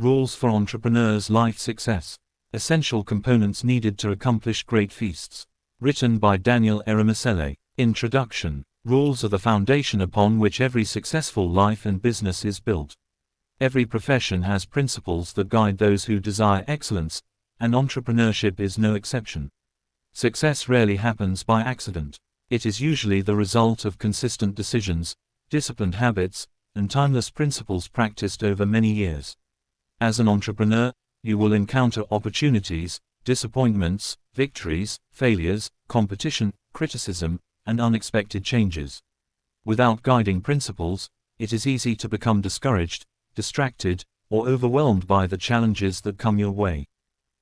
Rules for Entrepreneur's Life Successe. Essential Components Needed to Accomplish Great Feasts. Written by Daniel Eremesele. Introduction. Rules are the foundation upon which every successful life and business is built. Every profession has principles that guide those who desire excellence, and entrepreneurship is no exception. Success rarely happens by accident. It is usually the result of consistent decisions, disciplined habits, and timeless principles practiced over many years. As an entrepreneur, you will encounter opportunities, disappointments, victories, failures, competition, criticism, and unexpected changes. Without guiding principles, it is easy to become discouraged, distracted, or overwhelmed by the challenges that come your way.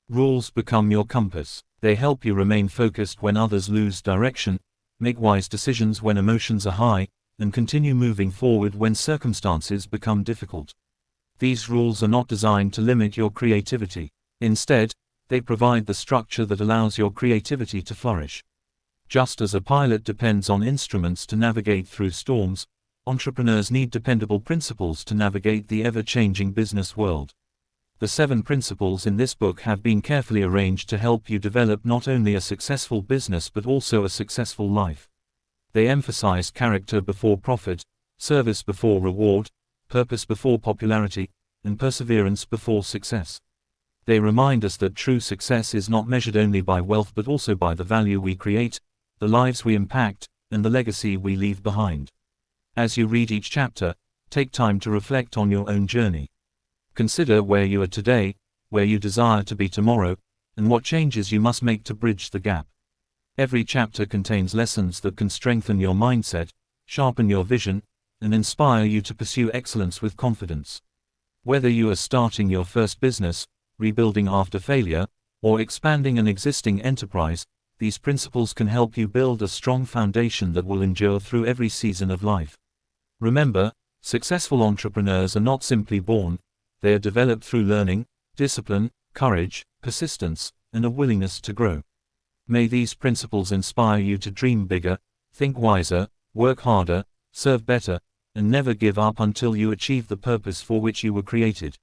Rules become your compass. They help you remain focused when others lose direction, make wise decisions when emotions are high, and continue moving forward when circumstances become difficult. These rules are not designed to limit your creativity. Instead, they provide the structure that allows your creativity to flourish. Just as a pilot depends on instruments to navigate through storms, entrepreneurs need dependable principles to navigate the ever-changing business world. The 7 principles in this book have been carefully arranged to help you develop not only a successful business but also a successful life. They emphasize character before profit, service before reward, purpose before popularity, and perseverance before success. They remind us that true success is not measured only by wealth but also by the value we create, the lives we impact, and the legacy we leave behind. As you read each chapter, take time to reflect on your own journey. Consider where you are today, where you desire to be tomorrow, and what changes you must make to bridge the gap. Every chapter contains lessons that can strengthen your mindset, sharpen your vision, and inspire you to pursue excellence with confidence. Whether you are starting your first business, rebuilding after failure, or expanding an existing enterprise, these principles can help you build a strong foundation that will endure through every season of life. Remember, successful entrepreneurs are not simply born, they are developed through learning, discipline, courage, persistence, and a willingness to grow. May these principles inspire you to dream bigger, think wiser, work harder, serve better, and never give up until you achieve the purpose for which you were created.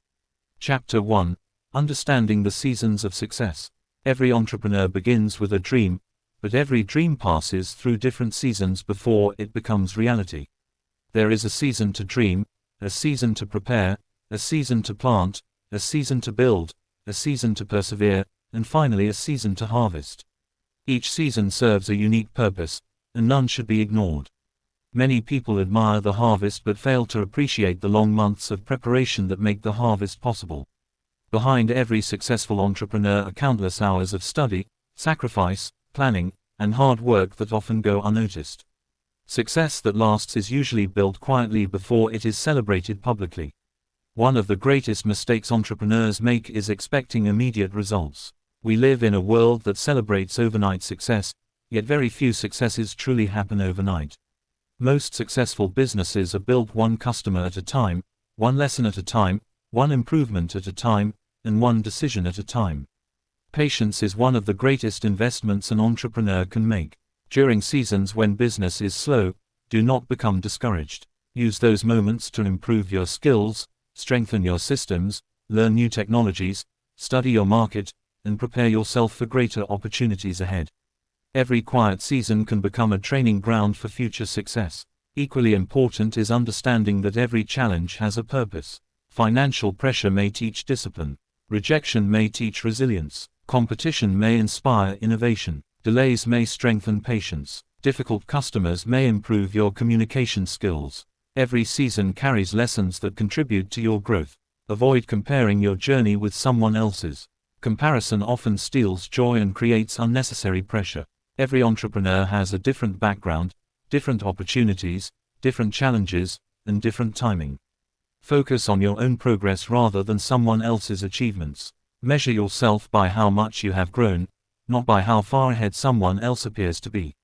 Chapter 1. Understanding the Seasons of Success. Every entrepreneur begins with a dream, but every dream passes through different seasons before it becomes reality. There is a season to dream, a season to prepare, a season to plant, a season to build, a season to persevere, and finally a season to harvest. Each season serves a unique purpose, and none should be ignored. Many people admire the harvest but fail to appreciate the long months of preparation that make the harvest possible. Behind every successful entrepreneur are countless hours of study, sacrifice, planning, and hard work that often go unnoticed. Success that lasts is usually built quietly before it is celebrated publicly. One of the greatest mistakes entrepreneurs make is expecting immediate results. We live in a world that celebrates overnight success, yet very few successes truly happen overnight. Most successful businesses are built one customer at a time, one lesson at a time, one improvement at a time, and one decision at a time. Patience is one of the greatest investments an entrepreneur can make. During seasons when business is slow, do not become discouraged. Use those moments to improve your skills, strengthen your systems, learn new technologies, study your market, and prepare yourself for greater opportunities ahead. Every quiet season can become a training ground for future success. Equally important is understanding that every challenge has a purpose. Financial pressure may teach discipline. Rejection may teach resilience. Competition may inspire innovation. Delays may strengthen patience. Difficult customers may improve your communication skills. Every season carries lessons that contribute to your growth. Avoid comparing your journey with someone else's. Comparison often steals joy and creates unnecessary pressure. Every entrepreneur has a different background, different opportunities, different challenges, and different timing. Focus on your own progress rather than someone else's achievements. Measure yourself by how much you have grown, not by how far ahead someone else appears to be.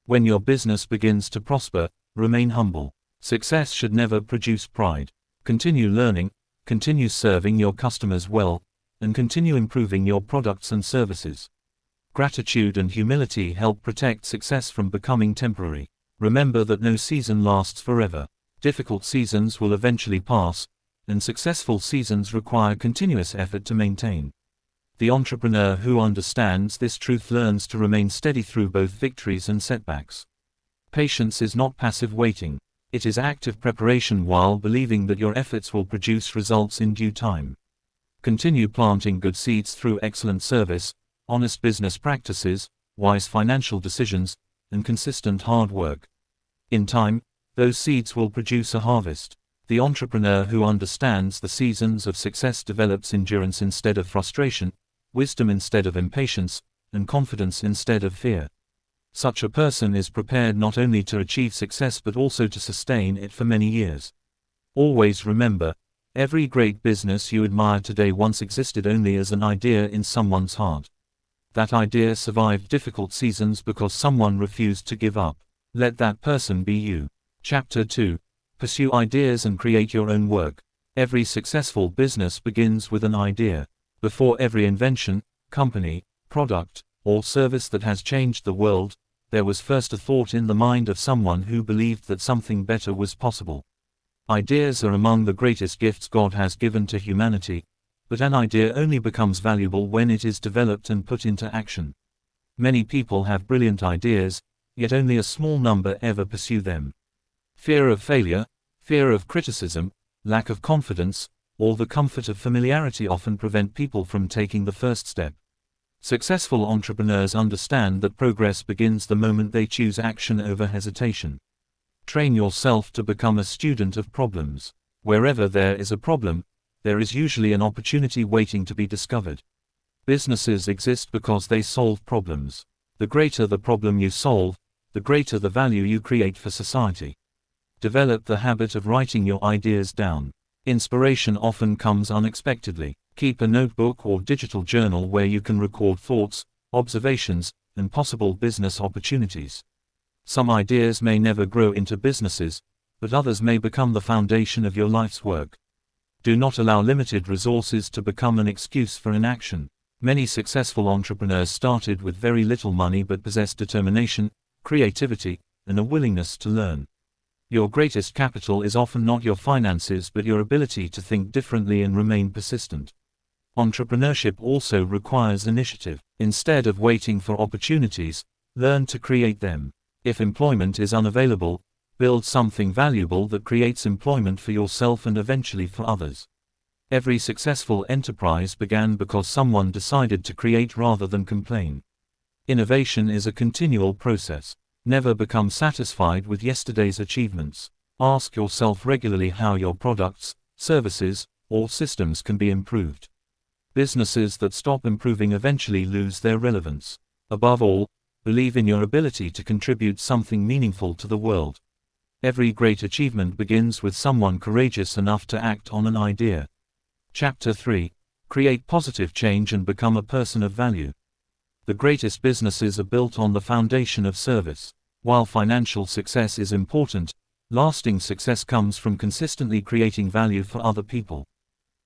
When your business begins to prosper, remain humble. Success should never produce pride. Continue learning, continue serving your customers well, and continue improving your products and services. Gratitude and humility help protect success from becoming temporary. Remember that no season lasts forever. Difficult seasons will eventually pass, and successful seasons require continuous effort to maintain. The entrepreneur who understands this truth learns to remain steady through both victories and setbacks. Patience is not passive waiting. It is active preparation while believing that your efforts will produce results in due time. Continue planting good seeds through excellent service, honest business practices, wise financial decisions, and consistent hard work. In time, those seeds will produce a harvest. The entrepreneur who understands the seasons of success develops endurance instead of frustration, wisdom instead of impatience, and confidence instead of fear. Such a person is prepared not only to achieve success but also to sustain it for many years. Always remember, every great business you admire today once existed only as an idea in someone's heart. That idea survived difficult seasons because someone refused to give up. Let that person be you. Chapter 2. Pursue ideas and create your own work. Every successful business begins with an idea. Before every invention, company, product, or service that has changed the world, there was first a thought in the mind of someone who believed that something better was possible. Ideas are among the greatest gifts God has given to humanity, but an idea only becomes valuable when it is developed and put into action. Many people have brilliant ideas, yet only a small number ever pursue them. Fear of failure, fear of criticism, lack of confidence, or the comfort of familiarity often prevent people from taking the first step. Successful entrepreneurs understand that progress begins the moment they choose action over hesitation. Train yourself to become a student of problems. Wherever there is a problem, there is usually an opportunity waiting to be discovered. Businesses exist because they solve problems. The greater the problem you solve, the greater the value you create for society. Develop the habit of writing your ideas down. Inspiration often comes unexpectedly. Keep a notebook or digital journal where you can record thoughts, observations, and possible business opportunities. Some ideas may never grow into businesses, but others may become the foundation of your life's work. Do not allow limited resources to become an excuse for inaction. Many successful entrepreneurs started with very little money but possessed determination, creativity, and a willingness to learn. Your greatest capital is often not your finances but your ability to think differently and remain persistent. Entrepreneurship also requires initiative. Instead of waiting for opportunities, learn to create them. If employment is unavailable, build something valuable that creates employment for yourself and eventually for others. Every successful enterprise began because someone decided to create rather than complain. Innovation is a continual process. Never become satisfied with yesterday's achievements. Ask yourself regularly how your products, services, or systems can be improved. Businesses that stop improving eventually lose their relevance. Above all, believe in your ability to contribute something meaningful to the world. Every great achievement begins with someone courageous enough to act on an idea. Chapter 3. Create positive change and become a person of value. The greatest businesses are built on the foundation of service. While financial success is important, lasting success comes from consistently creating value for other people.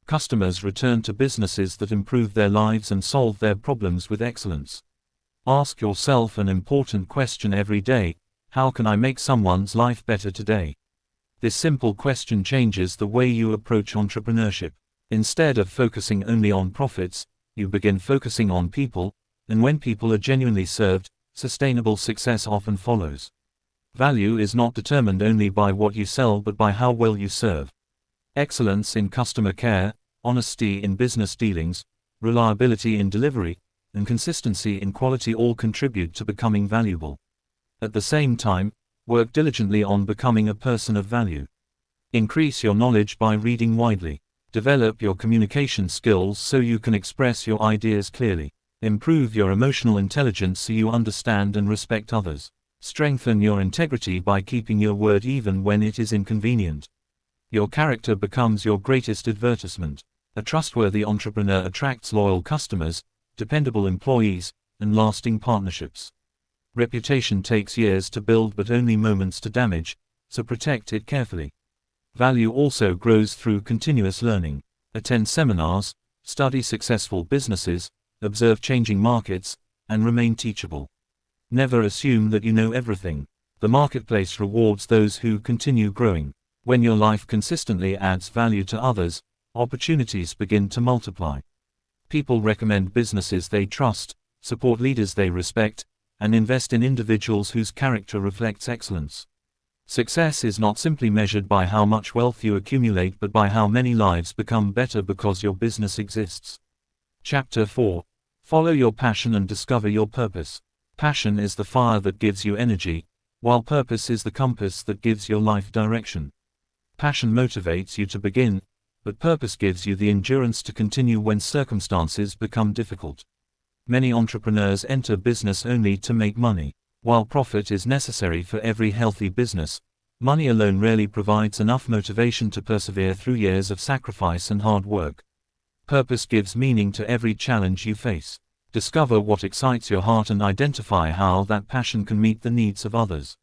Customers return to businesses that improve their lives and solve their problems with excellence. Ask yourself an important question every day: how can I make someone's life better today? This simple question changes the way you approach entrepreneurship. Instead of focusing only on profits, you begin focusing on people, and when people are genuinely served, sustainable success often follows. Value is not determined only by what you sell but by how well you serve. Excellence in customer care, honesty in business dealings, reliability in delivery, and consistency in quality all contribute to becoming valuable. At the same time, work diligently on becoming a person of value. Increase your knowledge by reading widely. Develop your communication skills so you can express your ideas clearly. Improve your emotional intelligence so you understand and respect others. Strengthen your integrity by keeping your word even when it is inconvenient. Your character becomes your greatest advertisement. A trustworthy entrepreneur attracts loyal customers, dependable employees, and lasting partnerships. Reputation takes years to build but only moments to damage, so protect it carefully. Value also grows through continuous learning. Attend seminars, study successful businesses, observe changing markets, and remain teachable. Never assume that you know everything. The marketplace rewards those who continue growing. When your life consistently adds value to others, opportunities begin to multiply. People recommend businesses they trust, support leaders they respect, and invest in individuals whose character reflects excellence. Success is not simply measured by how much wealth you accumulate but by how many lives become better because your business exists. Chapter 4. Follow your passion and discover your purpose. Passion is the fire that gives you energy, while purpose is the compass that gives your life direction. Passion motivates you to begin, but purpose gives you the endurance to continue when circumstances become difficult. Many entrepreneurs enter business only to make money. While profit is necessary for every healthy business, money alone rarely provides enough motivation to persevere through years of sacrifice and hard work. Purpose gives meaning to every challenge you face. Discover what excites your heart and identify how that passion can meet the needs of others.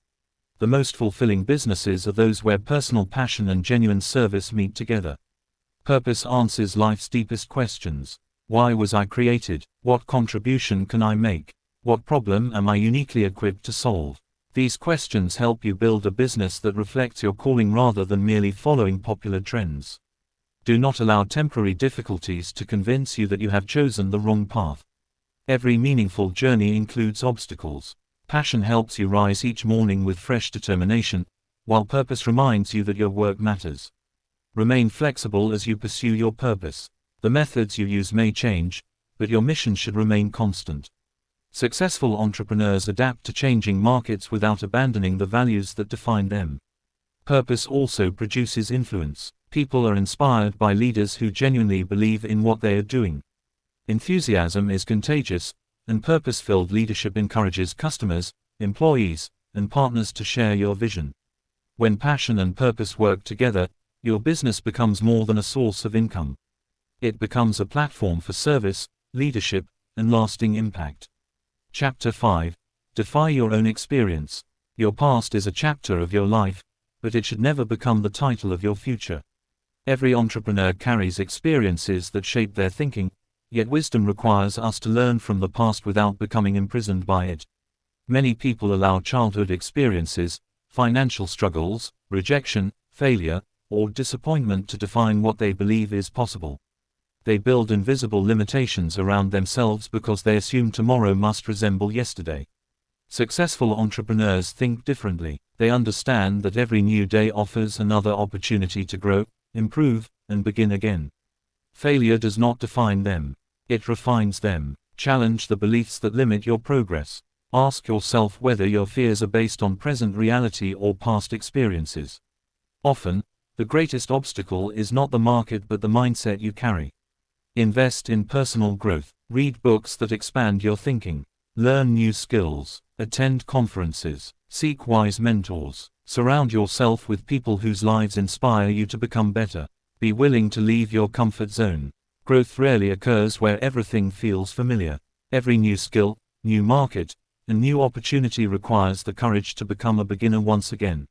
The most fulfilling businesses are those where personal passion and genuine service meet together. Purpose answers life's deepest questions. Why was I created? What contribution can I make? What problem am I uniquely equipped to solve? These questions help you build a business that reflects your calling rather than merely following popular trends. Do not allow temporary difficulties to convince you that you have chosen the wrong path. Every meaningful journey includes obstacles. Passion helps you rise each morning with fresh determination, while purpose reminds you that your work matters. Remain flexible as you pursue your purpose. The methods you use may change, but your mission should remain constant. Successful entrepreneurs adapt to changing markets without abandoning the values that define them. Purpose also produces influence. People are inspired by leaders who genuinely believe in what they are doing. Enthusiasm is contagious, and purpose-filled leadership encourages customers, employees, and partners to share your vision. When passion and purpose work together, your business becomes more than a source of income. It becomes a platform for service, leadership, and lasting impact. Chapter 5. Defy your own experience. Your past is a chapter of your life, but it should never become the title of your future. Every entrepreneur carries experiences that shape their thinking, yet wisdom requires us to learn from the past without becoming imprisoned by it. Many people allow childhood experiences, financial struggles, rejection, failure, or disappointment to define what they believe is possible. They build invisible limitations around themselves because they assume tomorrow must resemble yesterday. Successful entrepreneurs think differently. They understand that every new day offers another opportunity to grow, improve, and begin again. Failure does not define them. It refines them. Challenge the beliefs that limit your progress. Ask yourself whether your fears are based on present reality or past experiences. Often, the greatest obstacle is not the market but the mindset you carry. Invest in personal growth. Read books that expand your thinking. Learn new skills. Attend conferences. Seek wise mentors. Surround yourself with people whose lives inspire you to become better. Be willing to leave your comfort zone. Growth rarely occurs where everything feels familiar. Every new skill, new market, and new opportunity requires the courage to become a beginner once again.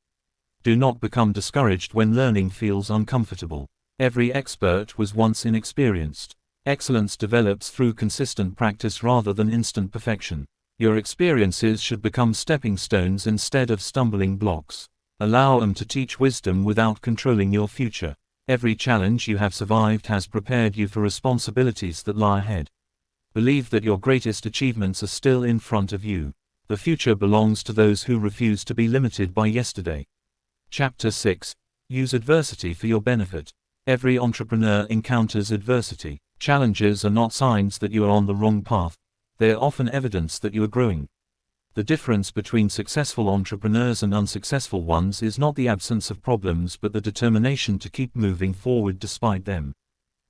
Do not become discouraged when learning feels uncomfortable. Every expert was once inexperienced. Excellence develops through consistent practice rather than instant perfection. Your experiences should become stepping stones instead of stumbling blocks. Allow them to teach wisdom without controlling your future. Every challenge you have survived has prepared you for responsibilities that lie ahead. Believe that your greatest achievements are still in front of you. The future belongs to those who refuse to be limited by yesterday. Chapter 6. Use adversity for your benefit. Every entrepreneur encounters adversity. Challenges are not signs that you are on the wrong path. They are often evidence that you are growing. The difference between successful entrepreneurs and unsuccessful ones is not the absence of problems but the determination to keep moving forward despite them.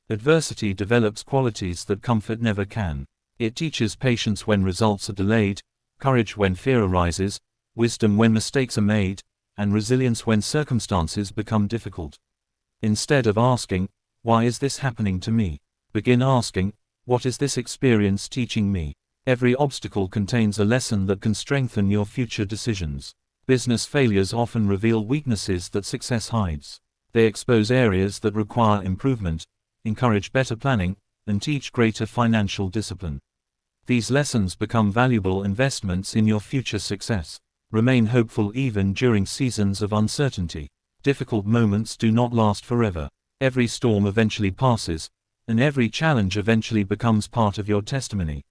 Adversity develops qualities that comfort never can. It teaches patience when results are delayed, courage when fear arises, wisdom when mistakes are made, and resilience when circumstances become difficult. Instead of asking, "Why is this happening to me?" begin asking, "What is this experience teaching me?" Every obstacle contains a lesson that can strengthen your future decisions. Business failures often reveal weaknesses that success hides. They expose areas that require improvement, encourage better planning, and teach greater financial discipline. These lessons become valuable investments in your future success. Remain hopeful even during seasons of uncertainty. Difficult moments do not last forever. Every storm eventually passes, and every challenge eventually becomes part of your testimony.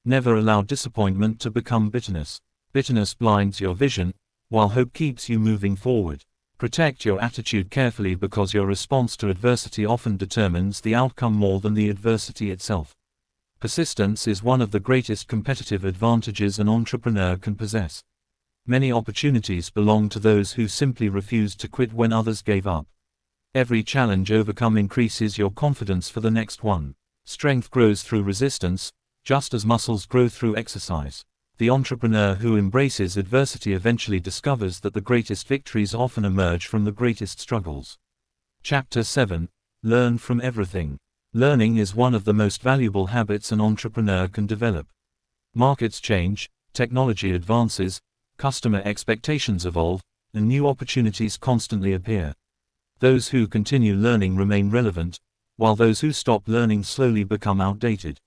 Never allow disappointment to become bitterness. Bitterness blinds your vision, while hope keeps you moving forward. Protect your attitude carefully because your response to adversity often determines the outcome more than the adversity itself. Persistence is one of the greatest competitive advantages an entrepreneur can possess. Many opportunities belong to those who simply refused to quit when others gave up. Every challenge overcome increases your confidence for the next one. Strength grows through resistance, just as muscles grow through exercise. The entrepreneur who embraces adversity eventually discovers that the greatest victories often emerge from the greatest struggles. Chapter 7. Learn from everything. Learning is one of the most valuable habits an entrepreneur can develop. Markets change, technology advances, customer expectations evolve, and new opportunities constantly appear. Those who continue learning remain relevant, while those who stop learning slowly become outdated.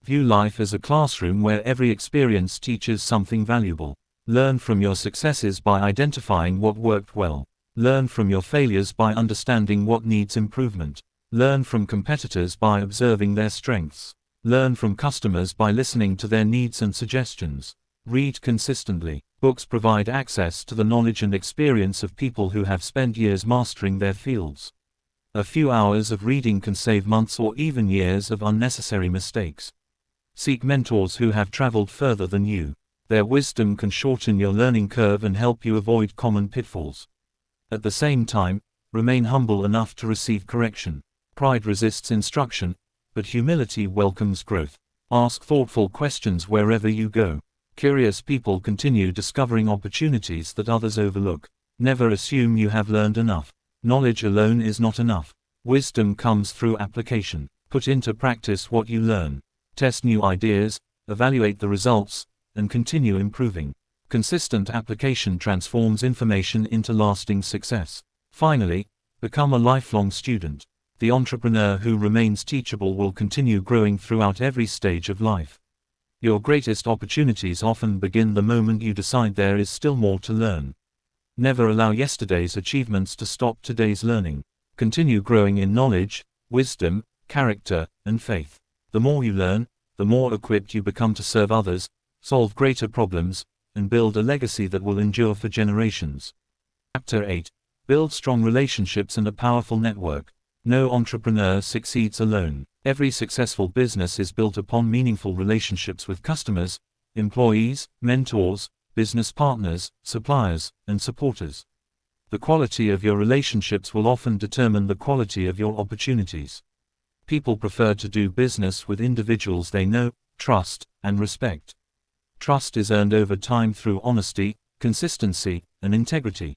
View life as a classroom where every experience teaches something valuable. Learn from your successes by identifying what worked well. Learn from your failures by understanding what needs improvement. Learn from competitors by observing their strengths. Learn from customers by listening to their needs and suggestions. Read consistently. Books provide access to the knowledge and experience of people who have spent years mastering their fields. A few hours of reading can save months or even years of unnecessary mistakes. Seek mentors who have traveled further than you. Their wisdom can shorten your learning curve and help you avoid common pitfalls. At the same time, remain humble enough to receive correction. Pride resists instruction, but humility welcomes growth. Ask thoughtful questions wherever you go. Curious people continue discovering opportunities that others overlook. Never assume you have learned enough. Knowledge alone is not enough. Wisdom comes through application. Put into practice what you learn. Test new ideas, evaluate the results, and continue improving. Consistent application transforms information into lasting success. Finally, become a lifelong student. The entrepreneur who remains teachable will continue growing throughout every stage of life. Your greatest opportunities often begin the moment you decide there is still more to learn. Never allow yesterday's achievements to stop today's learning. Continue growing in knowledge, wisdom, character, and faith. The more you learn, the more equipped you become to serve others, solve greater problems, and build a legacy that will endure for generations. Chapter 8. Build strong relationships and a powerful network. No entrepreneur succeeds alone. Every successful business is built upon meaningful relationships with customers, employees, mentors, business partners, suppliers, and supporters. The quality of your relationships will often determine the quality of your opportunities. People prefer to do business with individuals they know, trust, and respect. Trust is earned over time through honesty, consistency, and integrity.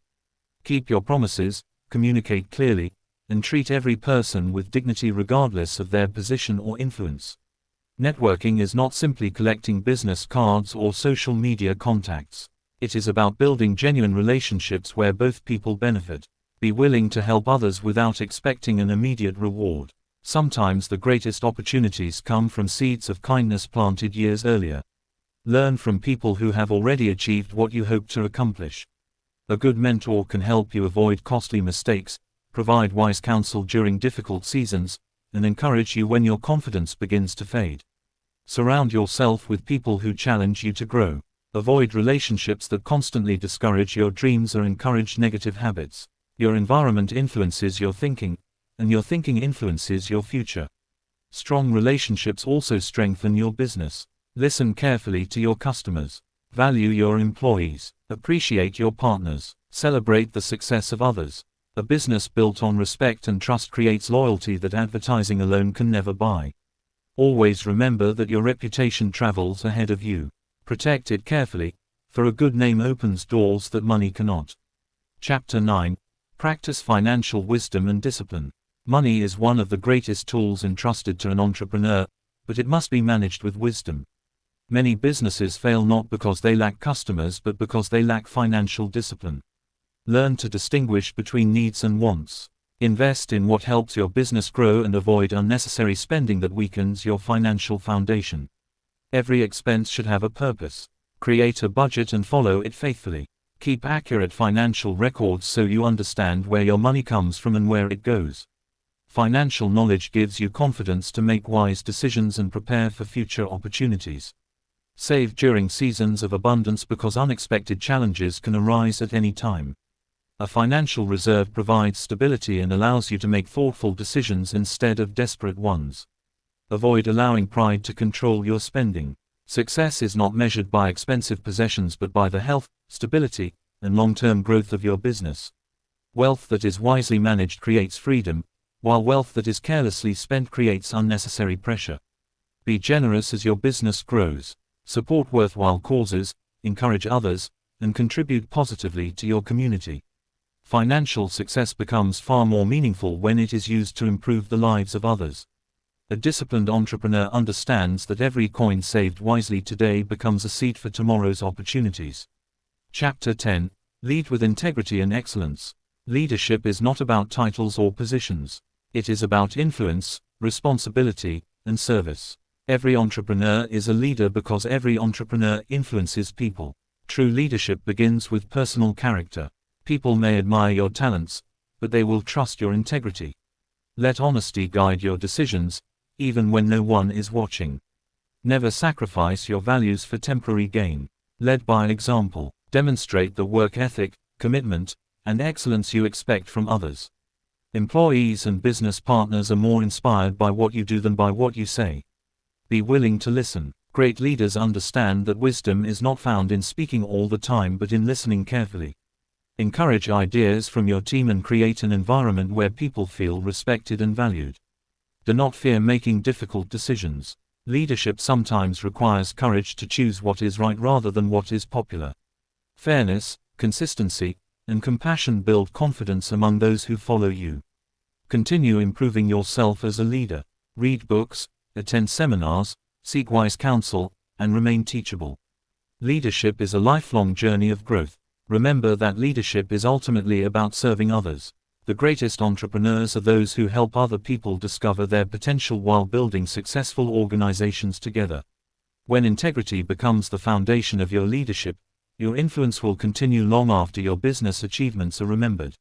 Keep your promises, communicate clearly, and treat every person with dignity regardless of their position or influence. Networking is not simply collecting business cards or social media contacts. It is about building genuine relationships where both people benefit. Be willing to help others without expecting an immediate reward. Sometimes the greatest opportunities come from seeds of kindness planted years earlier. Learn from people who have already achieved what you hope to accomplish. A good mentor can help you avoid costly mistakes, provide wise counsel during difficult seasons, and encourage you when your confidence begins to fade. Surround yourself with people who challenge you to grow. Avoid relationships that constantly discourage your dreams or encourage negative habits. Your environment influences your thinking, and your thinking influences your future. Strong relationships also strengthen your business. Listen carefully to your customers. Value your employees. Appreciate your partners. Celebrate the success of others. A business built on respect and trust creates loyalty that advertising alone can never buy. Always remember that your reputation travels ahead of you. Protect it carefully, for a good name opens doors that money cannot. Chapter 9. Practice financial wisdom and discipline. Money is one of the greatest tools entrusted to an entrepreneur, but it must be managed with wisdom. Many businesses fail not because they lack customers but because they lack financial discipline. Learn to distinguish between needs and wants. Invest in what helps your business grow and avoid unnecessary spending that weakens your financial foundation. Every expense should have a purpose. Create a budget and follow it faithfully. Keep accurate financial records so you understand where your money comes from and where it goes. Financial knowledge gives you confidence to make wise decisions and prepare for future opportunities. Save during seasons of abundance because unexpected challenges can arise at any time. A financial reserve provides stability and allows you to make thoughtful decisions instead of desperate ones. Avoid allowing pride to control your spending. Success is not measured by expensive possessions but by the health, stability, and long-term growth of your business. Wealth that is wisely managed creates freedom, while wealth that is carelessly spent creates unnecessary pressure. Be generous as your business grows. Support worthwhile causes, encourage others, and contribute positively to your community. Financial success becomes far more meaningful when it is used to improve the lives of others. A disciplined entrepreneur understands that every coin saved wisely today becomes a seed for tomorrow's opportunities. Chapter 10. Lead with integrity and excellence. Leadership is not about titles or positions. It is about influence, responsibility, and service. Every entrepreneur is a leader because every entrepreneur influences people. True leadership begins with personal character. People may admire your talents, but they will trust your integrity. Let honesty guide your decisions, even when no one is watching. Never sacrifice your values for temporary gain. Lead by example. Demonstrate the work ethic, commitment, and excellence you expect from others. Employees and business partners are more inspired by what you do than by what you say. Be willing to listen. Great leaders understand that wisdom is not found in speaking all the time but in listening carefully. Encourage ideas from your team and create an environment where people feel respected and valued. Do not fear making difficult decisions. Leadership sometimes requires courage to choose what is right rather than what is popular. Fairness, consistency, and compassion build confidence among those who follow you. Continue improving yourself as a leader. Read books, attend seminars, seek wise counsel, and remain teachable. Leadership is a lifelong journey of growth. Remember that leadership is ultimately about serving others. The greatest entrepreneurs are those who help other people discover their potential while building successful organizations together. When integrity becomes the foundation of your leadership, your influence will continue long after your business achievements are remembered.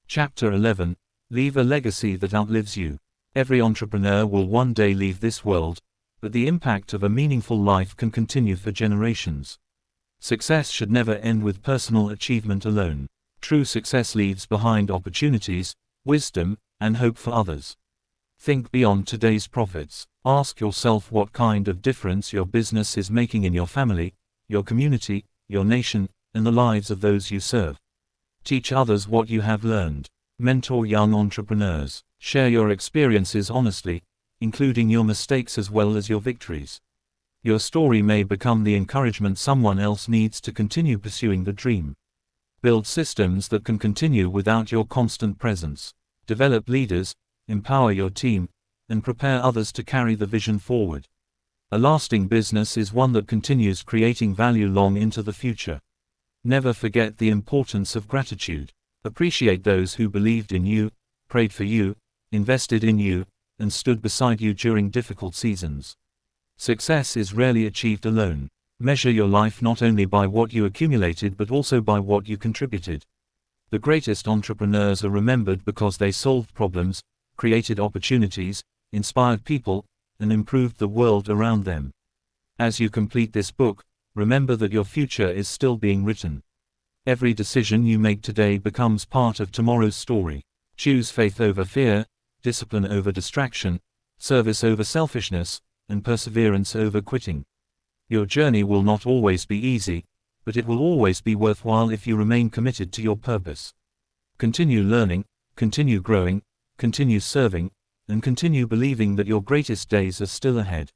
Chapter 11. Leave a legacy that outlives you. Every entrepreneur will one day leave this world, but the impact of a meaningful life can continue for generations. Success should never end with personal achievement alone. True success leaves behind opportunities, wisdom, and hope for others. Think beyond today's profits. Ask yourself what kind of difference your business is making in your family, your community, your nation, and the lives of those you serve. Teach others what you have learned. Mentor young entrepreneurs. Share your experiences honestly, including your mistakes as well as your victories. Your story may become the encouragement someone else needs to continue pursuing the dream. Build systems that can continue without your constant presence. Develop leaders, empower your team, and prepare others to carry the vision forward. A lasting business is one that continues creating value long into the future. Never forget the importance of gratitude. Appreciate those who believed in you, prayed for you, invested in you, and stood beside you during difficult seasons. Success is rarely achieved alone. Measure your life not only by what you accumulated but also by what you contributed. The greatest entrepreneurs are remembered because they solved problems, created opportunities, inspired people, and improved the world around them. As you complete this book, remember that your future is still being written. Every decision you make today becomes part of tomorrow's story. Choose faith over fear, discipline over distraction, service over selfishness, and perseverance over quitting. Your journey will not always be easy, but it will always be worthwhile if you remain committed to your purpose. Continue learning, continue growing, continue serving, and continue believing that your greatest days are still ahead.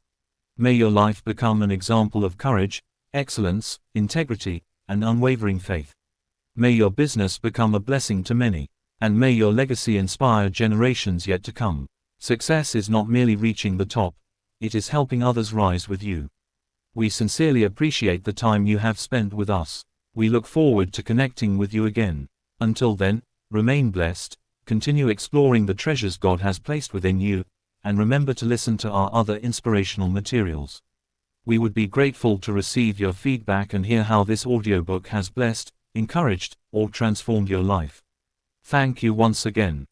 May your life become an example of courage, excellence, integrity, and unwavering faith. May your business become a blessing to many, and may your legacy inspire generations yet to come. Success is not merely reaching the top, it is helping others rise with you. We sincerely appreciate the time you have spent with us. We look forward to connecting with you again. Until then, remain blessed, continue exploring the treasures God has placed within you, and remember to listen to our other inspirational materials. We would be grateful to receive your feedback and hear how this audiobook has blessed, encouraged, or transformed your life. Thank you once again.